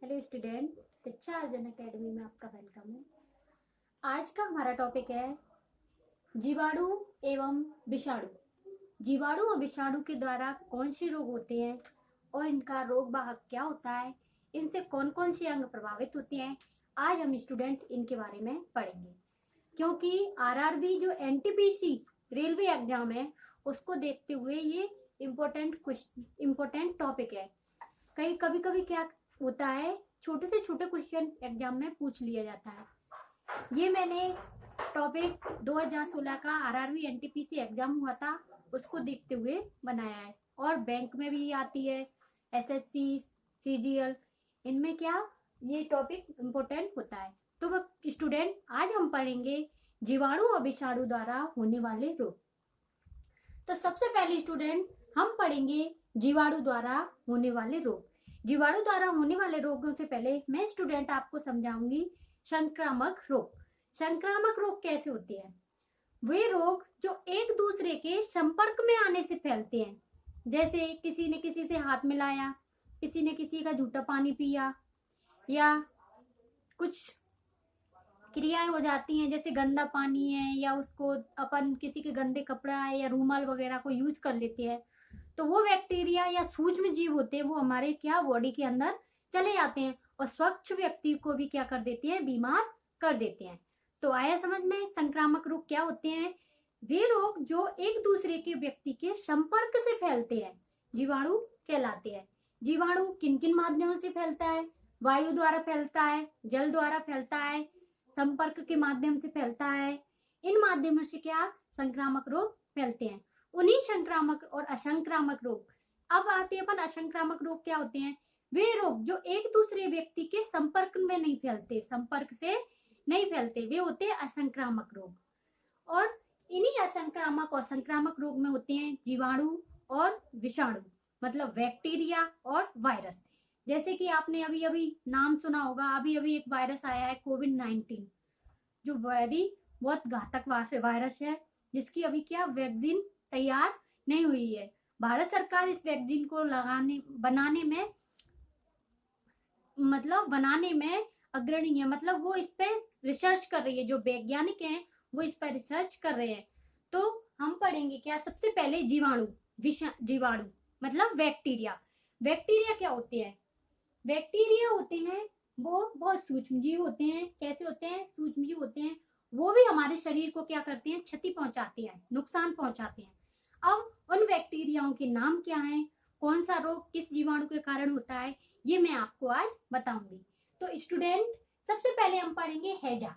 Hello student, शिक्षा अर्जन academy में आपका वेलकम है। आज का हमारा टॉपिक है जीवाणु एवं विषाणु। जीवाणु और विषाणु के द्वारा कौन से रोग होते हैं और इनका रोग वाहक क्या होता है, इनसे कौन कौन से अंग प्रभावित होते हैं, आज हम स्टूडेंट इनके बारे में पढ़ेंगे। क्योंकि आरआरबी जो एनटीपीसी रेलवे एग्जाम है उसको देखते हुए ये इम्पोर्टेंट टॉपिक है। कभी कभी क्या होता है, छोटे से छोटे क्वेश्चन एग्जाम में पूछ लिया जाता है। ये मैंने टॉपिक 2016 का आरआरबी एनटीपीसी एग्जाम हुआ था उसको देखते हुए बनाया है, और बैंक में भी आती है, एसएससी, सीजीएल, इनमें क्या ये टॉपिक इम्पोर्टेंट होता है। तो स्टूडेंट आज हम पढ़ेंगे जीवाणु और विषाणु द्वारा होने वाले रोग। तो सबसे पहले स्टूडेंट हम पढ़ेंगे जीवाणु द्वारा होने वाले रोग। जीवाणु द्वारा होने वाले रोगों से पहले मैं स्टूडेंट आपको समझाऊंगी संक्रामक रोग। संक्रामक रोग कैसे होते हैं? वे रोग जो एक दूसरे के संपर्क में आने से फैलते हैं, जैसे किसी ने किसी से हाथ मिलाया, किसी ने किसी का झूठा पानी पिया, या कुछ क्रियाएं हो जाती हैं जैसे गंदा पानी है, या उसको अपन किसी के गंदे कपड़ा है या रूमाल वगैरह को यूज कर लेते हैं, तो वो बैक्टीरिया या सूक्ष्म जीव होते हैं वो हमारे क्या बॉडी के अंदर चले जाते हैं और स्वच्छ व्यक्ति को भी क्या कर देते हैं, बीमार कर देते हैं। तो आया समझ में संक्रामक रोग क्या होते हैं? वे रोग जो एक दूसरे के व्यक्ति के संपर्क से फैलते हैं जीवाणु कहलाते हैं। जीवाणु किन किन माध्यमों से फैलता है? वायु द्वारा फैलता है, जल द्वारा फैलता है, संपर्क के माध्यम से फैलता है। इन माध्यमों से क्या संक्रामक रोग फैलते हैं। उन्हीं संक्रामक और असंक्रामक रोग। अब आते हैं अपन असंक्रामक रोग क्या होते हैं? वे रोग जो एक दूसरे व्यक्ति के संपर्क में नहीं फैलते, संपर्क से नहीं फैलते, वे होते हैं असंक्रामक रोग। और इन्हीं असंक्रामक और संक्रामक रोग में होते हैं जीवाणु और विषाणु, मतलब बैक्टीरिया और वायरस। जैसे कि आपने अभी अभी नाम सुना होगा, अभी अभी एक वायरस आया है कोविड-19, जो बहुत घातक वायरस है, जिसकी अभी क्या वैक्सीन तैयार नहीं हुई है। भारत सरकार इस वैक्सीन को बनाने में अग्रणी है, मतलब वो इस पे रिसर्च कर रही है, जो वैज्ञानिक हैं वो इस पर रिसर्च कर रहे हैं। तो हम पढ़ेंगे क्या, सबसे पहले जीवाणु मतलब बैक्टीरिया। बैक्टीरिया क्या होते हैं? बैक्टीरिया होते हैं वो बहुत सूक्ष्म जीव होते हैं। कैसे होते हैं? सूक्ष्म जीव होते हैं, वो भी हमारे शरीर को क्या करते हैं, क्षति पहुंचाते हैं, नुकसान पहुंचाते हैं। अब उन बैक्टीरियाओं के नाम क्या हैं, कौन सा रोग किस जीवाणु के कारण होता है, ये मैं आपको आज बताऊंगी। तो स्टूडेंट सबसे पहले हम पढ़ेंगे हैजा।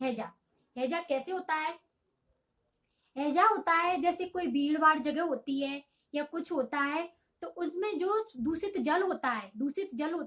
हैजा। हैजा कैसे होता है? हैजा होता है जैसे कोई भीड़ भाड़ जगह होती है या कुछ होता है, तो उसमें जो दूषित जल होता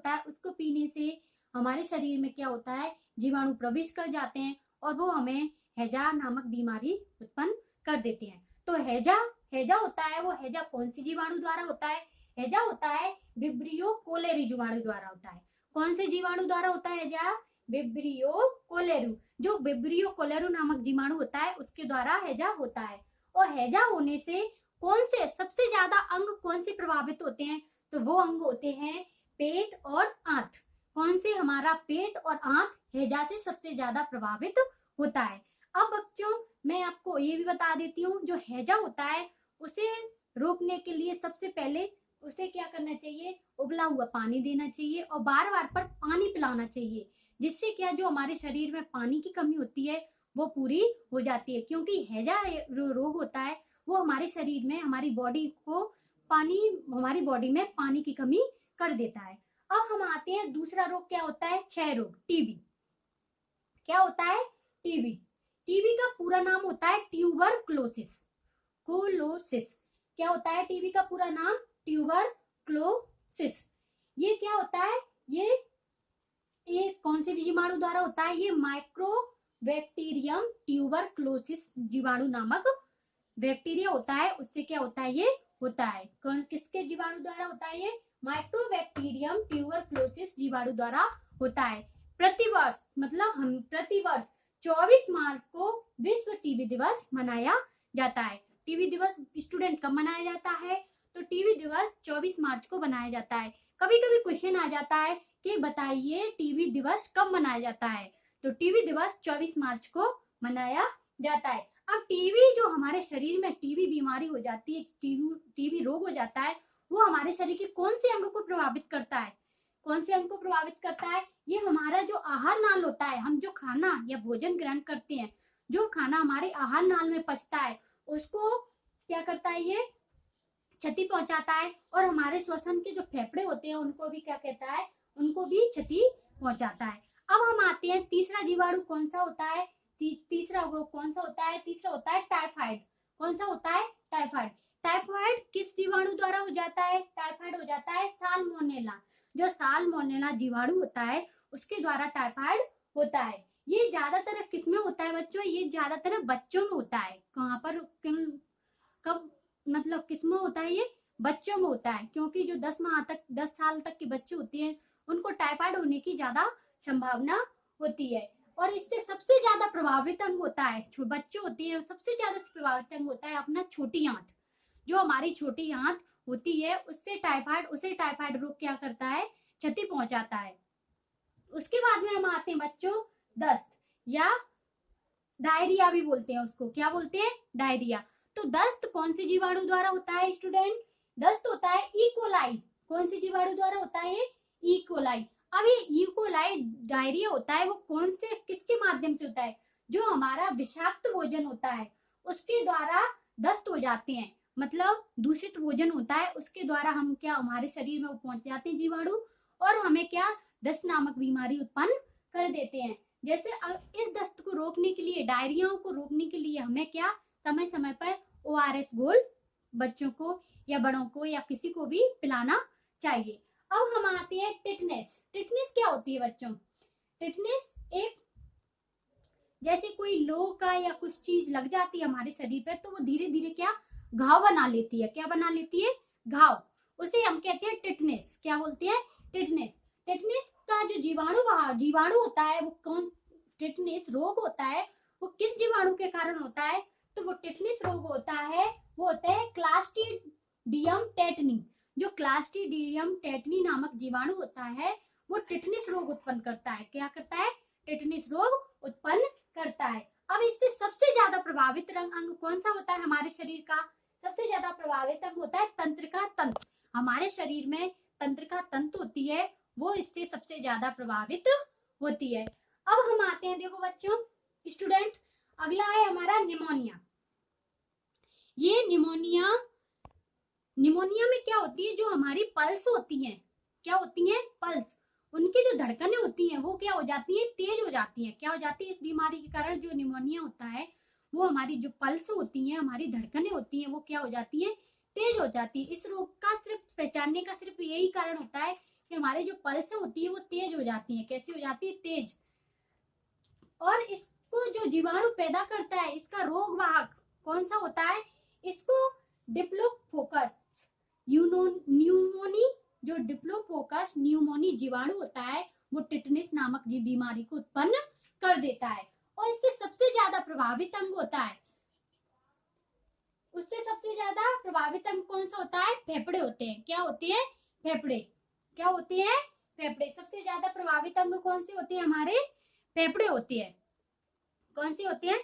है उसको पीने से हमारे शरीर में क्या होता है, जीवाणु प्रवेश कर जाते हैं और वो हमें हैजा नामक बीमारी उत्पन्न कर देते हैं। तो हैजा होता है, वो हैजा कौन सी जीवाणु द्वारा होता है? हैजा होता है विब्रियो कोलेरी जीवाणु द्वारा होता है। कौन से जीवाणु द्वारा होता है हैजा? विब्रियो कोलेरू। जो विब्रियो कोलेरू नामक जीवाणु होता है उसके द्वारा हैजा होता है। और हैजा होने से कौन से सबसे ज्यादा अंग कौन से प्रभावित होते हैं? तो वो अंग होते हैं पेट और आंत। कौन से? हमारा पेट और आंत हैजा से सबसे ज्यादा प्रभावित होता है। अब बच्चों मैं आपको ये भी बता देती हूँ, जो हैजा होता है उसे रोकने के लिए सबसे पहले उसे क्या करना चाहिए, उबला हुआ पानी देना चाहिए और बार बार पर पानी पिलाना चाहिए, जिससे क्या जो हमारे शरीर में पानी की कमी होती है वो पूरी हो जाती है। क्योंकि हैजा रोग होता है वो हमारे शरीर में हमारी बॉडी में पानी की कमी कर देता है। अब हम आते हैं दूसरा रोग क्या होता है, क्षय रोग, टीबी। क्या होता है? टीबी। टीबी का पूरा नाम होता है ट्यूबरक्लोसिस। क्या होता है टीबी का पूरा नाम? ट्यूबरक्लोसिस। ये क्या होता है? ये कौन से जीवाणु द्वारा होता है? ये माइक्रोबैक्टीरियम ट्यूबरक्लोसिस जीवाणु नामक बैक्टीरिया होता है, उससे क्या होता है, ये होता है। किसके जीवाणु द्वारा होता है? ये माइक्रोबैक्टीरियम ट्यूबरक्लोसिस जीवाणु द्वारा होता है। प्रतिवर्ष 24 मार्च को विश्व टीबी दिवस मनाया जाता है। टीबी दिवस स्टूडेंट कब मनाया जाता है? तो टीबी दिवस 24 मार्च को मनाया जाता है। कभी कभी क्वेश्चन आ जाता है कि बताइए टीबी दिवस कब मनाया जाता है, तो टीबी दिवस 24 मार्च को मनाया जाता है। अब टीबी जो हमारे शरीर में टीबी बीमारी हो जाती है, टीबी रोग हो जाता है, वो हमारे शरीर के कौन से अंग को प्रभावित करता है, कौन से अंग को प्रभावित करता है? ये हमारा जो आहार नाल होता है, हम जो खाना या भोजन ग्रहण करते हैं, जो खाना हमारे आहार नाल में पचता है, उसको क्या करता है? ये क्षति पहुंचाता है। और हमारे श्वसन के जो फेफड़े होते हैं उनको भी क्या कहता है? उनको भी क्षति पहुंचाता है। अब हम आते हैं तीसरा जीवाणु कौन सा होता है? तीसरा रोग कौन सा होता है? तीसरा होता है टाइफाइड। कौन सा होता है? टाइफाइड। टाइफाइड किस जीवाणु द्वारा हो जाता है? टाइफाइड हो जाता है साल्मोनेला। जो साल्मोनेला जीवाणु होता है उसके द्वारा टाइफाइड होता है। ये ज्यादातर किसमें होता है बच्चों? ये ज्यादातर बच्चों में होता है। कहाँ पर, कब, मतलब किसमें होता है? ये बच्चों में होता है, क्योंकि जो 10 साल तक के बच्चे होते हैं उनको टाइफाइड होने की ज्यादा संभावना होती है। और इससे सबसे ज्यादा प्रभावित अंग होता है, जो बच्चे होते हैं सबसे ज्यादा प्रभावित अंग होता है अपना छोटी आंत। जो हमारी छोटी आंत होती है उसे टाइफाइड रोग क्या करता है? क्षति पहुंचाता है। उसके बाद में हम आते हैं बच्चों दस्त या डायरिया भी बोलते हैं उसको। क्या बोलते हैं? डायरिया। तो दस्त कौन से जीवाणु द्वारा होता है स्टूडेंट? दस्त होता है ई कोलाई। कौन से जीवाणु द्वारा होता है? E coli. अब ये ई कोलाई डायरिया होता है वो कौन से, किसके माध्यम से होता है? जो हमारा विषाक्त भोजन होता है उसके द्वारा दस्त हो जाते हैं। मतलब दूषित भोजन होता है उसके द्वारा हम क्या, हमारे शरीर में वो पहुंच जाते हैं जीवाणु और हमें क्या, दस्त नामक बीमारी उत्पन्न कर देते हैं। जैसे इस दस्त को रोकने के लिए, डायरियाओं को रोकने के लिए हमें क्या, समय समय पर ORS घोल बच्चों को या बड़ों को या किसी को भी पिलाना चाहिए। अब हम आते हैं टिटनेस। टिटनेस क्या होती है बच्चों? टिटनेस एक, जैसे कोई लोह का या कुछ चीज लग जाती है हमारे शरीर पे तो वो धीरे धीरे क्या, घाव बना लेती है। क्या बना लेती है? घाव। उसे हम कहते हैं टिटनेस। क्या बोलते हैं? टिटनेस। टिटनेस का जो जीवाणु होता है वो कौन, टिटनेस रोग होता है वो किस जीवाणु के कारण होता है? तो वो टिटनेस रोग होता है, वो होता है क्लास्ट्रीडियम टेटनी। जो क्लास्ट्रीडियम टेटनी नामक जीवाणु होता है वो टिटनेस रोग उत्पन्न करता है। क्या करता है? टिटनेस रोग उत्पन्न करता है। अब इससे सबसे ज्यादा प्रभावित अंग कौन सा होता है हमारे शरीर का? सबसे ज्यादा प्रभावित अंग होता है तंत्रिका तंत्र। हमारे शरीर में तंत्रिका तंत्र होती है वो इससे सबसे ज्यादा प्रभावित होती है। अब हम आते हैं, देखो बच्चों स्टूडेंट, अगला है हमारा निमोनिया। ये निमोनिया में क्या होती है? जो हमारी पल्स होती है, क्या होती है? पल्स। उनकी जो धड़कनें होती हैं वो क्या हो जाती है? तेज हो जाती है। क्या हो जाती है? इस बीमारी के कारण जो निमोनिया होता है वो हमारी जो पल्स होती है, हमारी धड़कनें होती हैं वो क्या हो जाती है? तेज हो जाती है। इस रोग का सिर्फ पहचानने का सिर्फ यही कारण होता है कि हमारे जो पल्स होती है वो तेज हो जाती है। कैसी हो जाती है? तेज। और इसको जो जीवाणु पैदा करता है, इसका रोग वाहक कौन सा होता है? इसको डिप्लोकोकस न्यूमोनी, जो डिप्लोकोकस न्यूमोनी जीवाणु होता है वो टिटनेस नामक बीमारी को उत्पन्न कर देता है। और इससे सबसे ज्यादा प्रभावित अंग होता है, उससे सबसे ज्यादा प्रभावित अंग कौन सा होता है? फेफड़े होते हैं। क्या होते हैं? फेफड़े। क्या होते हैं? फेफड़े। सबसे ज्यादा प्रभावित अंग कौन से होते हैं? हमारे फेफड़े होते हैं। कौन से होते हैं?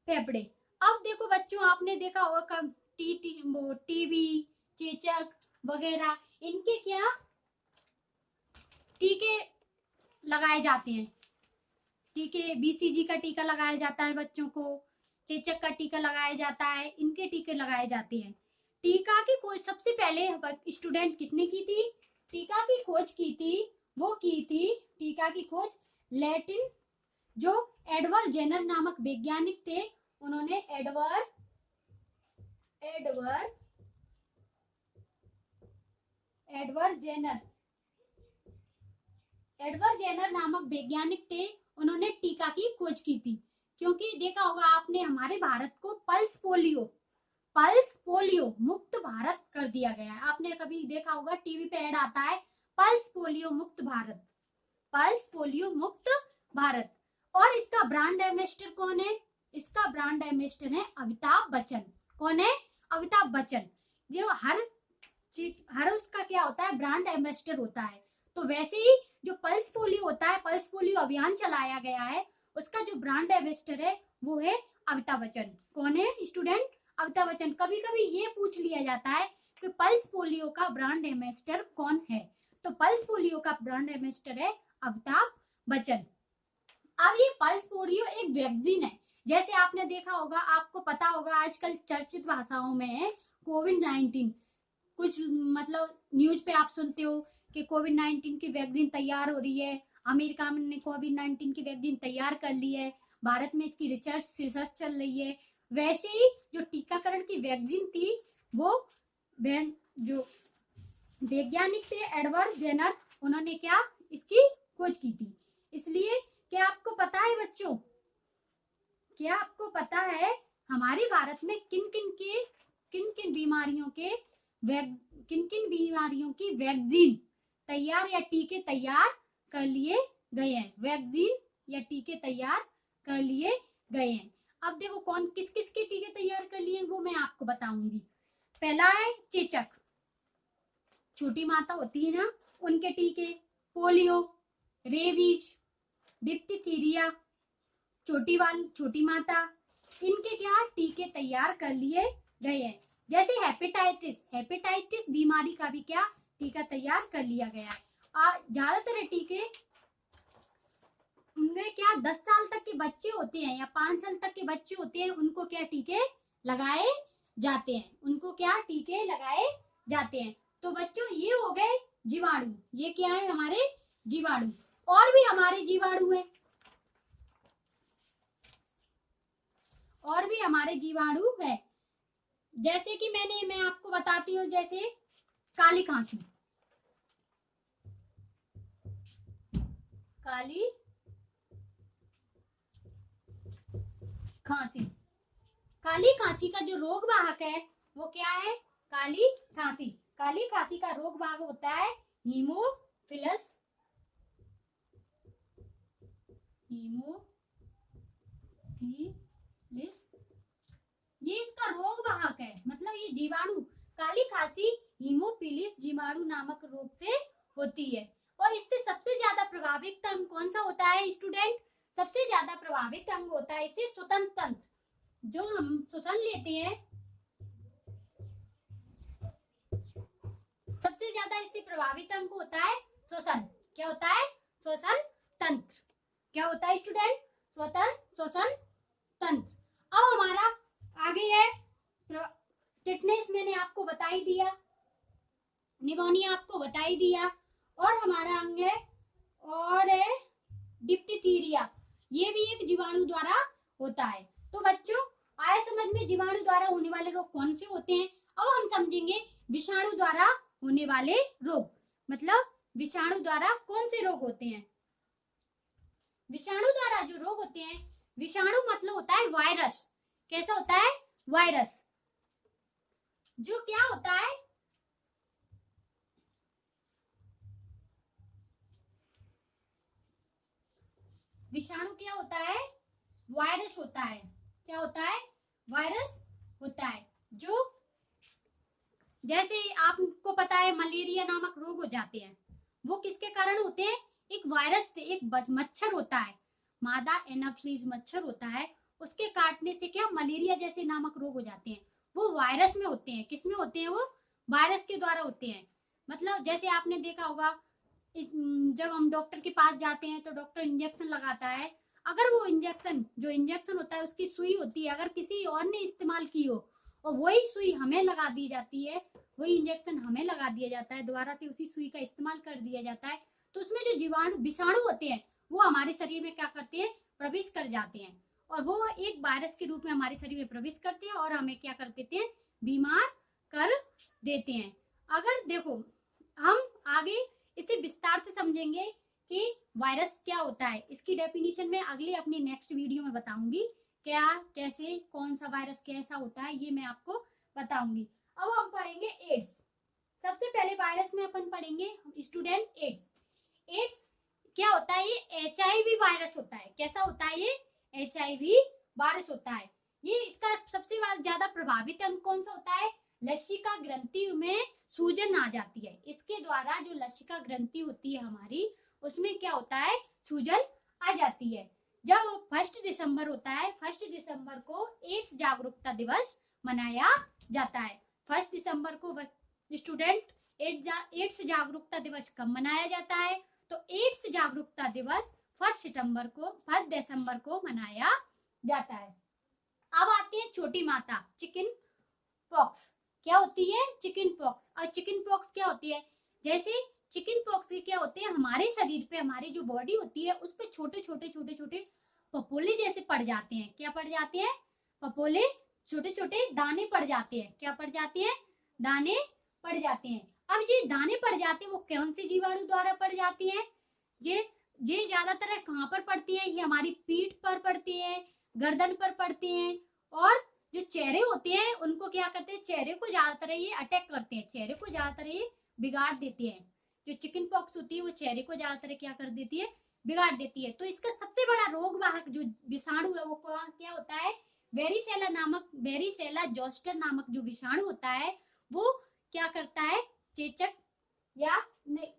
फेफड़े। अब देखो बच्चों, आपने देखा होगा टीबी, चेचक वगैरह, इनके क्या टीके लगाए जाते हैं। टीके, BCG का टीका लगाया जाता है बच्चों को, चेचक का टीका लगाया जाता है, इनके टीके लगाए जाते हैं। टीका की खोज सबसे पहले स्टूडेंट किसने की थी? टीका की खोज की थी, वो की थी टीका की खोज लैटिन, जो एडवर्ड जेनर नामक वैज्ञानिक थे, उन्होंने एडवर्ड जेनर नामक वैज्ञानिक थे, उन्होंने टीका की खोज की थी। क्योंकि देखा होगा आपने हमारे भारत को पल्स पोलियो मुक्त भारत कर दिया गया है। आपने कभी देखा होगा टीवी पे ऐड आता है पल्स पोलियो मुक्त भारत। और इसका ब्रांड एम्बेसडर कौन है? इसका ब्रांड एम्बेसडर है अमिताभ बच्चन। कौन है? अमिताभ बच्चन। जो हर हर उसका क्या होता है, ब्रांड एम्बेसडर होता है। तो वैसे ही जो पल्स पोलियो होता है, पल्स पोलियो अभियान चलाया गया है, उसका जो ब्रांड एम्बेसडर है वो है अमिताभ बच्चन। कौन है स्टूडेंट? अमिताभ बच्चन। कभी कभी ये पूछ लिया जाता है कि पल्स पोलियो का ब्रांड एम्बेसडर कौन है, तो पल्स पोलियो का ब्रांड एम्बेसडर है अमिताभ बच्चन। अब ये पल्स पोलियो एक वैक्सीन है। जैसे आपने देखा होगा, आपको पता होगा, आजकल चर्चित भाषाओं में है कोविड-19। कुछ मतलब न्यूज पे आप सुनते हो कि कोविड-19 की वैक्सीन तैयार हो रही है, अमेरिका ने कोविड-19 की वैक्सीन तैयार कर ली है, भारत में इसकी रिसर्च चल रही है। वैसे ही जो टीकाकरण की वैक्सीन थी वो जो वैज्ञानिक थे एडवर्ड जेनर, उन्होंने क्या इसकी खोज की थी। इसलिए क्या आपको पता है बच्चों, क्या आपको पता है हमारे भारत में किन किन बीमारियों की वैक्सीन तैयार या टीके तैयार कर लिए गए हैं? वैक्सीन या टीके तैयार कर लिए गए हैं। अब देखो कौन किस किस के टीके तैयार कर लिए वो मैं आपको बताऊंगी। पहला है चेचक, छोटी माता होती है ना, उनके टीके। पोलियो, रेबीज, डिप्थीरिया, छोटी माता, इनके क्या टीके तैयार कर लिए गए हैं। जैसे हेपेटाइटिस बीमारी का भी क्या टीका तैयार कर लिया गया है। ज्यादातर टीके उनमें क्या 10 साल तक के बच्चे होते हैं या 5 साल तक के बच्चे होते हैं, उनको क्या टीके लगाए जाते हैं, उनको क्या टीके लगाए जाते हैं। तो बच्चों ये हो गए जीवाणु, ये क्या है हमारे जीवाणु। और भी हमारे जीवाणु है, और भी हमारे जीवाणु है। जैसे कि मैं आपको बताती हूँ, जैसे काली खांसी, काली खांसी, काली खांसी का जो रोग वाहक है वो क्या है? काली खांसी। काली खांसी का रोग वाहक होता है हीमोफिलस ये इसका रोग वाहक है, मतलब ये जीवाणु। काली खांसी हीमोफिलिस जीवाणु नामक रोग से होती है। और इससे सबसे ज्यादा प्रभावित अंग कौन सा होता है स्टूडेंट? सबसे ज्यादा प्रभावित अंग होता है इससे श्वसन तंत्र, जो हम श्वसन लेते हैं। सबसे ज्यादा इससे प्रभावित अंग होता है श्वसन। क्या होता है? श्वसन तंत्र। क्या होता है स्टूडेंट? श्वसन तंत्र। अब हमारा आगे है टिटनेस, मैंने आपको बता ही दिया, निमोनिया आपको बता ही दिया। और हमारा अंग है और है डिप्थीरिया, ये भी एक जीवाणु द्वारा होता है। तो बच्चों आए समझ में जीवाणु द्वारा होने वाले रोग कौन से होते हैं। अब हम समझेंगे विषाणु द्वारा होने वाले रोग, मतलब विषाणु द्वारा कौन से रोग होते हैं। विषाणु द्वारा जो रोग होते हैं, विषाणु मतलब होता है वायरस। कैसा होता है? वायरस। जो क्या होता है, विषाणु क्या होता है? वायरस होता है। क्या होता है? वायरस होता है। जो जैसे आपको पता है मलेरिया नामक रोग हो जाते हैं, वो किसके कारण होते हैं? एक वायरस से, एक मच्छर होता है, मादा एनाफ्लीज मच्छर होता है, उसके काटने से क्या मलेरिया जैसे नामक रोग हो जाते हैं। वो वायरस में होते हैं। किस में होते हैं? वो वायरस के द्वारा होते हैं। मतलब जैसे आपने देखा होगा, जब हम डॉक्टर के पास जाते हैं तो डॉक्टर इंजेक्शन लगाता है। अगर वो जो इंजेक्शन होता है उसकी सुई होती है, अगर किसी और ने इस्तेमाल की हो और वही सुई हमें लगा दी जाती है, वही इंजेक्शन हमें लगा दिया जाता है, दोबारा से उसी सुई का इस्तेमाल कर दिया जाता है, तो उसमें जो जीवाणु विषाणु होते हैं वो हमारे शरीर में क्या करते हैं? प्रवेश कर जाते हैं, और वो एक वायरस के रूप में हमारे शरीर में प्रवेश करते हैं और हमें क्या कर देते हैं? बीमार कर देते हैं। अगर देखो हम आगे इसे विस्तार से समझेंगे कि वायरस क्या होता है, इसकी डेफिनेशन में अगले अपनी नेक्स्ट वीडियो में बताऊंगी। क्या, कैसे, कौन सा वायरस कैसा होता है, ये मैं आपको बताऊंगी। अब हम पढ़ेंगे एड्स। सबसे पहले वायरस में अपन पढ़ेंगे स्टूडेंट एड्स। एड्स क्या होता है? ये HIV वायरस होता है। कैसा होता है? ये HIV वायरस होता है। ये इसका सबसे ज्यादा प्रभावित अंग कौन सा होता है? लसिका ग्रंथि में सूजन आ जाती है। इसके द्वारा जो लसिका ग्रंथि होती है हमारी, उसमें क्या होता है, सूजन आ जाती है। जब 1 दिसंबर होता है, 1 दिसंबर को एड्स जागरूकता दिवस मनाया जाता है। 1 दिसंबर को स्टूडेंट एड्स जागरूकता दिवस कब मनाया जाता है, तो एड्स जागरूकता दिवस 1 दिसंबर को मनाया जाता है। अब आती है छोटी माता, चिकन पॉक्स। क्या होती है, चिकन पॉक्स। और चिकन पॉक्स क्या होती है, जैसे चिकन पॉक्स के क्या होते हैं, हमारे शरीर पे, हमारी जो बॉडी होती है उस पे छोटे छोटे पपोले जैसे पड़ जाते हैं। क्या पड़ जाते हैं, पपोले, छोटे छोटे दाने पड़ जाते हैं। क्या पड़ जाते हैं, दाने पड़ जाते हैं। अब ये दाने पड़ जाते हैं वो कौन से जीवाणु द्वारा पड़ जाती हैं, ये ज्यादातर कहाँ पर पड़ती है, ये हमारी पीठ पर पड़ती है, गर्दन पर पड़ती है। और जो चेहरे होते हैं उनको क्या करते हैं, चेहरे को ज्यादातर ये अटैक करते हैं, चेहरे को ज्यादातर ये बिगाड़ देती है। जो चिकन पॉक्स होती है वो चेहरे को ज्यादातर क्या कर देती है, बिगाड़ देती है। तो इसका सबसे बड़ा रोग वाहक जो विषाणु है वो क्या होता है, वेरिसेला जोस्टर नामक जो विषाणु होता है वो क्या करता है, चेचक या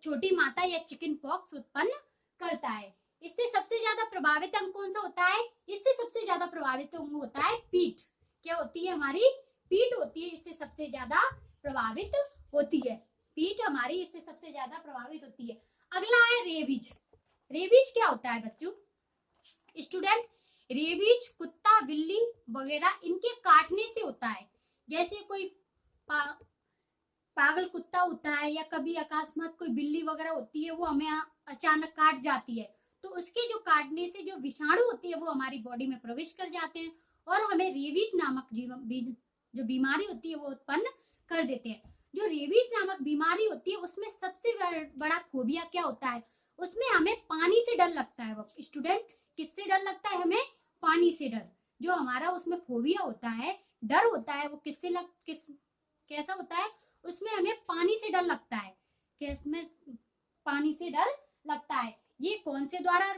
छोटी माता या चिकन पॉक्स उत्पन्न करता है। इससे सबसे ज्यादा प्रभावित अंग कौन सा होता है, इससे सबसे ज्यादा प्रभावित अंग होता है पीठ। क्या होती है, हमारी पीठ होती है, इससे सबसे ज्यादा प्रभावित होती है पीठ हमारी, इससे सबसे ज्यादा प्रभावित होती है। अगला है रेबीज। रेबीज क्या होता है बच्चों, स्टूडेंट, रेबीज कुत्ता, बिल्ली वगैरह इनके काटने से होता है। जैसे कोई पागल कुत्ता होता है या कभी अकस्मात कोई बिल्ली वगैरह होती है, वो हमें अचानक काट जाती है, तो उसके जो काटने से जो विषाणु होती है वो हमारी बॉडी में प्रवेश कर जाते हैं और हमें रेबीज नामक जो बीमारी होती है वो उत्पन्न कर देते हैं। जो रेबीज नामक बीमारी होती है उसमें सबसे बड़ा फोबिया क्या होता है, उसमें हमें पानी से डर लगता है। वो स्टूडेंट, किससे डर लगता है, हमें पानी से डर। जो हमारा उसमें फोबिया होता है, डर होता है, वो कैसा होता है, उसमें हमें पानी से डर लगता है। किसमें पानी से डर लगता है, ये कौन से द्वारा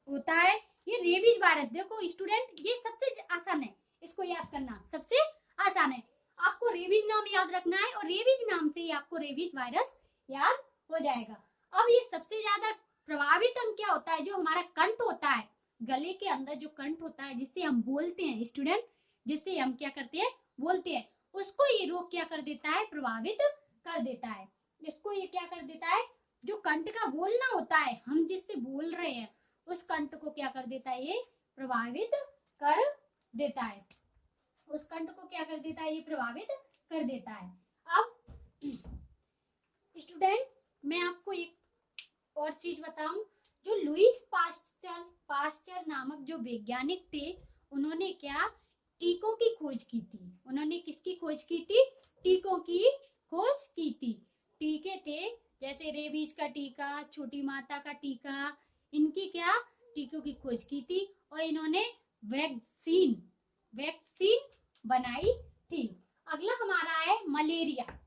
होता है, ये रेबीज वायरस। देखो स्टूडेंट, ये सबसे आसान है, इसको याद करना सबसे आसान है। आपको रेबीज नाम याद रखना है और रेबीज नाम से ही आपको रेबीज वायरस याद हो जाएगा। अब ये सबसे ज्यादा प्रभावित अंग क्या होता है, जो हमारा कंठ होता है, गले के अंदर जो कंठ होता है जिससे हम बोलते हैं स्टूडेंट, जिससे हम क्या करते हैं, बोलते हैं, उसको ये रोग क्या कर देता है, प्रभावित कर देता है। इसको ये क्या कर देता है, जो कंठ का बोलना होता है, हम जिससे बोल रहे हैं उस कंठ को क्या कर देता है, ये प्रभावित कर देता है। उस कंठ को क्या कर देता है, ये प्रभावित कर देता है। अब स्टूडेंट, मैं आपको एक और चीज बताऊं, जो लुईस पास्चर नामक जो वैज्ञानिक थे, उन्होंने क्या, टीकों की खोज की थी। उन्होंने किसकी खोज की थी, टीकों की खोज की थी। टीके थे जैसे रेबीज का टीका, छोटी माता का टीका, इनकी क्या, टीकों की खोज की थी और इन्होंने वैक्सीन बनाई थी। अगला हमारा है मलेरिया।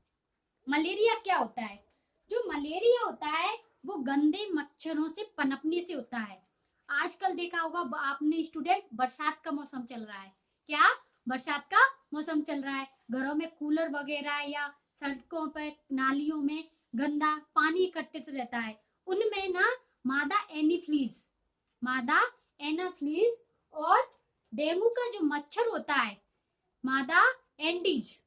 मलेरिया क्या होता है, जो मलेरिया होता है वो गंदे मच्छरों से पनपने से होता है। आजकल देखा होगा आपने स्टूडेंट, बरसात का मौसम चल रहा है, क्या, बरसात का मौसम चल रहा है, घरों में कूलर वगैरह या सड़कों पर नालियों में गंदा पानी इकट्ठित रहता है, उनमें ना मादा एनाफ्लीज और डेंगू का जो मच्छर होता है, मादा एंडीज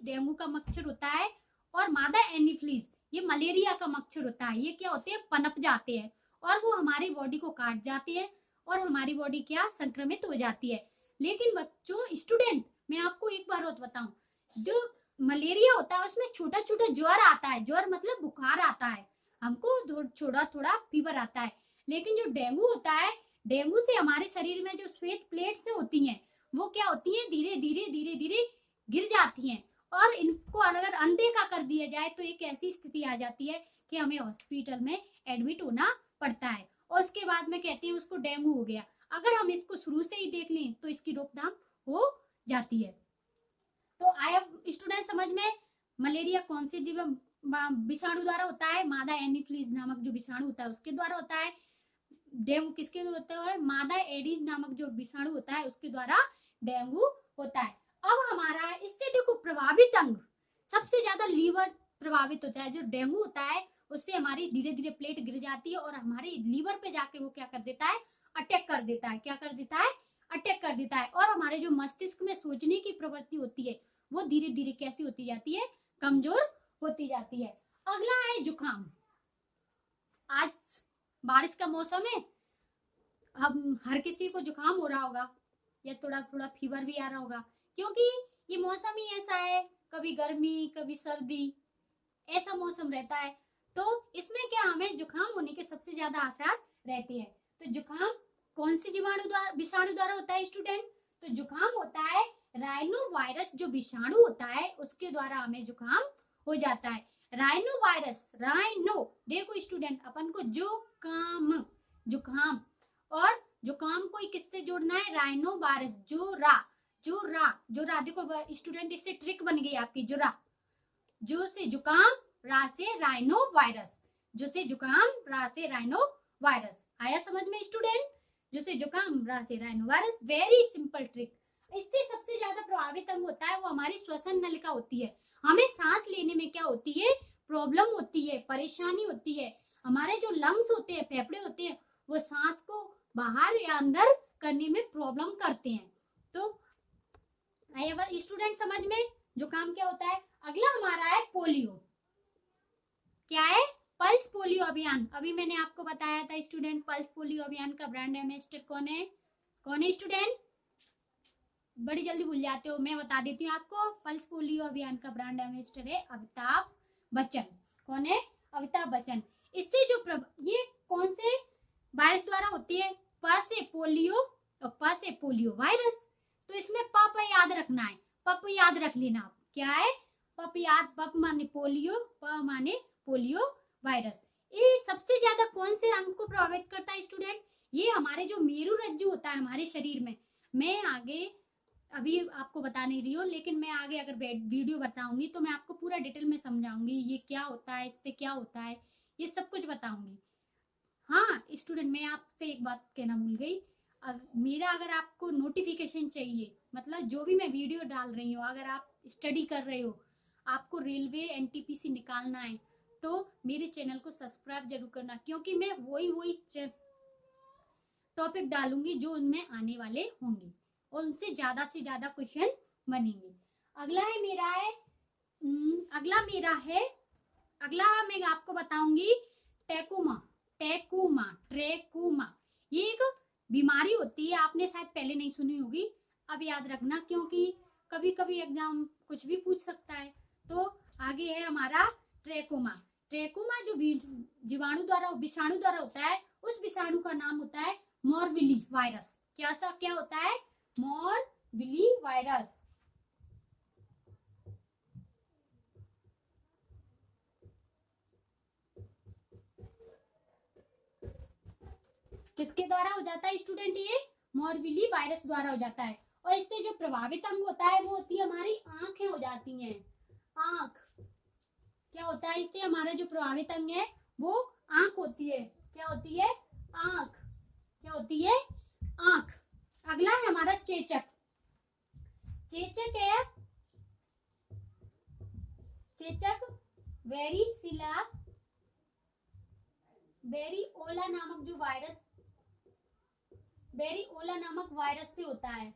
डेंगू का मच्छर होता है और मादा एनीफ्लीज ये मलेरिया का मच्छर होता है। ये क्या होते हैं, पनप जाते हैं और वो हमारी बॉडी को काट जाते हैं और हमारी बॉडी क्या, संक्रमित हो जाती है। लेकिन बच्चों, स्टूडेंट, मैं आपको एक बार और बताऊं, जो मलेरिया होता है उसमें छोटा छोटा ज्वर आता है, ज्वर मतलब बुखार आता है, हमको थोड़ा फीवर आता है। लेकिन जो डेंगू होता है, डेंगू से हमारे शरीर में जो श्वेत प्लेट्स होती हैं वो क्या होती हैं, धीरे धीरे गिर जाती हैं और इनको अगर अनदेखा कर दिया जाए तो एक ऐसी स्थिति आ जाती है कि हमें हॉस्पिटल में एडमिट होना पड़ता है और उसके बाद में कहते हैं उसको डेंगू हो गया। अगर हम इसको शुरू से ही देख लें तो इसकी रोकथाम हो जाती है। तो आया स्टूडेंट समझ में, मलेरिया कौन से जीव विषाणु द्वारा होता है, मादा एनीफ्लीज नामक जो विषाणु होता है उसके द्वारा होता है। डेंगू किसके होता है, मादा एडीज नामक जो विषाणु होता है उसके द्वारा डेंगू होता है। अब हमारा इससे देखो प्रभावित अंग, सबसे ज्यादा लीवर प्रभावित होता है। जो डेंगू होता है उससे हमारी धीरे धीरे प्लेट गिर जाती है और हमारे लीवर पे जाके वो क्या कर देता है, अटैक कर देता है। क्या कर देता है, अटैक कर देता है। और हमारे जो मस्तिष्क में सोचने की प्रवृत्ति होती है वो धीरे धीरे कैसी होती जाती है, कमजोर होती जाती है। अगला है जुकाम। आज बारिश का मौसम है, अब हर किसी को जुकाम हो रहा होगा या थोड़ा थोड़ा फीवर भी आ रहा होगा, क्योंकि ये मौसम ही ऐसा है, कभी गर्मी कभी सर्दी, ऐसा मौसम रहता है। तो इसमें क्या हमें जुकाम होने के सबसे ज्यादा आसार रहते हैं। तो जुकाम कौन सी जीवाणु द्वारा, विषाणु द्वारा होता है स्टूडेंट? तो जुकाम होता है राइनो वायरस, जो विषाणु होता है उसके द्वारा हमें जुकाम हो जाता है। राइनो वायरस, राइनो, देखो स्टूडेंट अपन को जुकाम, जुकाम और जुकाम को किससे जोड़ना है, राइनो वायरस, जो रा देखो स्टूडेंट, इससे ट्रिक बन गई आपकी, जो से जुकाम, रा से राइनो वायरस, जो से जुकाम, रा से राइनो वायरस। आया समझ में स्टूडेंट? जो से जुकाम, रा से rhino virus, very simple trick. इससे सबसे ज्यादा प्रभावित अंग होता है वो हमारी श्वसन नलिका होती है। हमें सांस लेने में क्या होती है, प्रॉब्लम होती है, परेशानी होती है। हमारे जो लंग्स होते हैं, फेफड़े होते हैं, वो सांस को बाहर या अंदर करने में प्रॉब्लम करते हैं। तो आया स्टूडेंट समझ में, जुकाम क्या होता है। अगला हमारा है पोलियो। क्या है, पल्स पोलियो अभियान। अभी मैंने आपको बताया था स्टूडेंट, पल्स पोलियो अभियान का ब्रांड एम्बेसडर कौन है, कौन है स्टूडेंट? बड़ी जल्दी भूल जाते हो, मैं बता देती हूँ आपको। पल्स पोलियो अभियान का ब्रांड एम्बेसडर है अमिताभ बच्चन। कौन है, अमिताभ बच्चन। इससे जो ये कौन से वायरस द्वारा होती है, प से पोलियो और प से पोलियो वायरस। तो इसमें प याद रखना है, पप याद रख लेना आप। क्या है, पप याद, पप माने पोलियो, प माने पोलियो वायरस। ये सबसे ज्यादा कौन से अंग को प्रभावित करता है स्टूडेंट? ये हमारे जो मेरु रज्जु होता है हमारे शरीर में। मैं आगे अभी आपको बता नहीं रही हूँ, लेकिन मैं आगे अगर वीडियो बताऊंगी तो मैं आपको पूरा डिटेल में समझाऊंगी ये क्या होता है, इससे क्या होता है, ये सब कुछ बताऊंगी। हाँ स्टूडेंट, मैं आपसे एक बात कहना भूल गई, मेरा अगर आपको नोटिफिकेशन चाहिए, मतलब जो भी मैं वीडियो डाल रही हूँ, अगर आप स्टडी कर रहे हो, आपको रेलवे एनटीपीसी निकालना है, तो मेरे चैनल को सब्सक्राइब जरूर करना, क्योंकि मैं वही टॉपिक डालूंगी जो उनमें आने वाले होंगे और उनसे ज्यादा से ज्यादा क्वेश्चन बनेंगे। अगला मैं आपको बताऊंगी ट्रेकोमा। ये एक बीमारी होती है, आपने शायद पहले नहीं सुनी होगी, अब याद रखना, क्योंकि कभी कभी एग्जाम कुछ भी पूछ सकता है। तो आगे है हमारा ट्रेकोमा। ट्रेकोमा जो जीवाणु द्वारा, विषाणु द्वारा होता है, उस विषाणु का नाम होता है मोरविली वायरस। क्या होता है, मोरविली वायरस। किसके द्वारा हो जाता है स्टूडेंट, ये मोरविली वायरस द्वारा हो जाता है। और इससे जो प्रभावित अंग होता है वो होती है हमारी आंखें हो जाती हैं। आंख, क्या होता है इससे, हमारा जो प्रभावित अंग है वो आंख होती है। क्या होती है, आंख। क्या होती है, आंख। अगला है हमारा चेचक। चेचक है, चेचक वेरिओला नामक वायरस से होता है।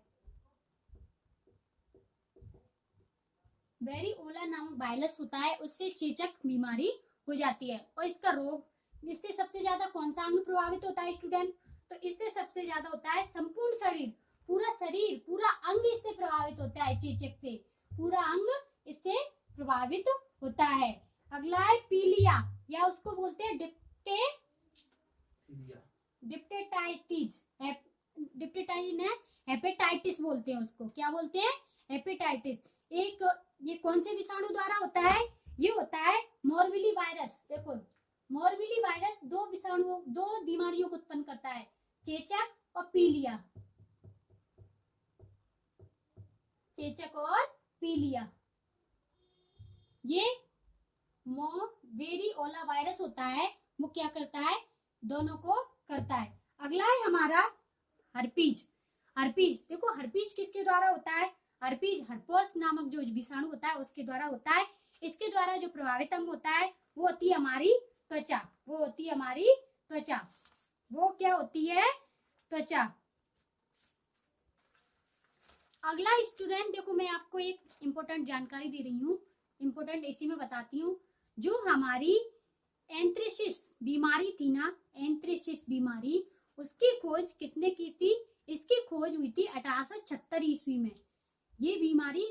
वेरिओला नामक वायरस होता है, उससे चेचक बीमारी हो जाती है। और इसका रोग, इससे सबसे ज्यादा कौन सा अंग प्रभावित होता है स्टूडेंट? तो इससे सबसे ज्यादा होता है संपूर्ण शरीर, पूरा अंग इससे प्रभावित होता है। चेचक से पूरा अंग इससे प्रभावित होता है। अगला है पीलिया, या उसको बोलते हैं हेपेटाइटिस बोलते हैं उसको। क्या बोलते हैं, हेपेटाइटिस। ये कौन से विषाणु द्वारा होता है? ये होता है मोरविली वायरस। देखो मोरविली वायरस दो बीमारियों को उत्पन्न करता है, चेचक और पीलिया। चेचक और पीलिया, ये वेरिओला वायरस होता है, वो क्या करता है, दोनों को करता है। अगला है हमारा हर्पीज। देखो हर्पीज किसके द्वारा होता है? हर्पीज हर्पोस नामक जो विषाणु होता है उसके द्वारा होता है। इसके द्वारा जो प्रभावित अंग होता है वो होती है हमारी त्वचा, वो होती है हमारी त्वचा। वो क्या होती है? त्वचा। अगला स्टूडेंट देखो, मैं आपको एक इम्पोर्टेंट जानकारी दे रही हूँ, इम्पोर्टेंट इसी में बताती हूँ। जो हमारी एंथ्रेसिस बीमारी थी ना, एंथ्रेसिस बीमारी, उसकी खोज किसने की थी? इसकी खोज हुई थी 1876 ईस्वी में। ये बीमारी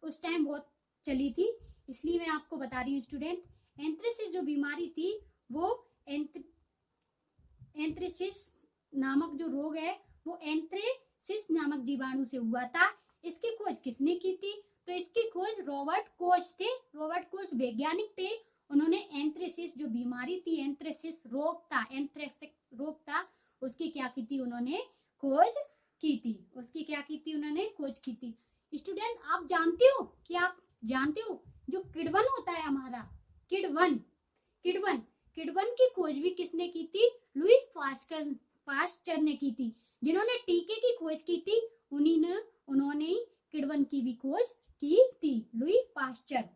उस टाइम बहुत चली थी, इसलिए मैं आपको बता रही हूँ स्टूडेंट। एंथ्रेसिस जो बीमारी थी वो एंथ्रेसिस नामक जो रोग है वो एंथ्रेसिस नामक जीवाणु से हुआ था। इसकी खोज किसने की थी? तो इसकी खोज रॉबर्ट कोच थे। रॉबर्ट कोच वैज्ञानिक थे। उन्होंने एंथ्रेसिस जो बीमारी थी, एंथ्रेसिस रोग था, एंथ्रेसिस रोग था, उसकी क्या की थी? उन्होंने खोज की थी। उसकी क्या की थी? उन्होंने खोज की थी। स्टूडेंट आप जानते हो, क्या आप जानते हो जो किडवन होता है हमारा, किडवन, किडवन, किडवन की खोज भी किसने की थी? लुई पास्चर ने की थी। जिन्होंने टीके की खोज की थी उन्होंने किडवन की भी खोज की थी, लुई पास्चर।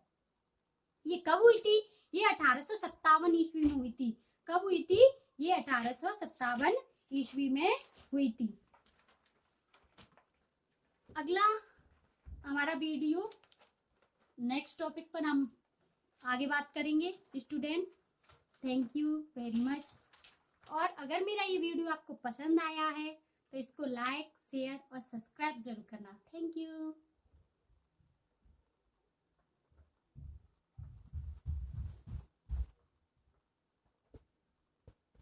ये कब हुई थी? ये 1857 ईस्वी में हुई थी। कब हुई थी? ये 1857 ईस्वी में हुई थी। अगला हमारा वीडियो नेक्स्ट टॉपिक पर हम आगे बात करेंगे student. Thank you very much. और अगर मेरा ये वीडियो आपको पसंद आया है तो इसको लाइक, शेयर और सब्सक्राइब जरूर करना। Thank you.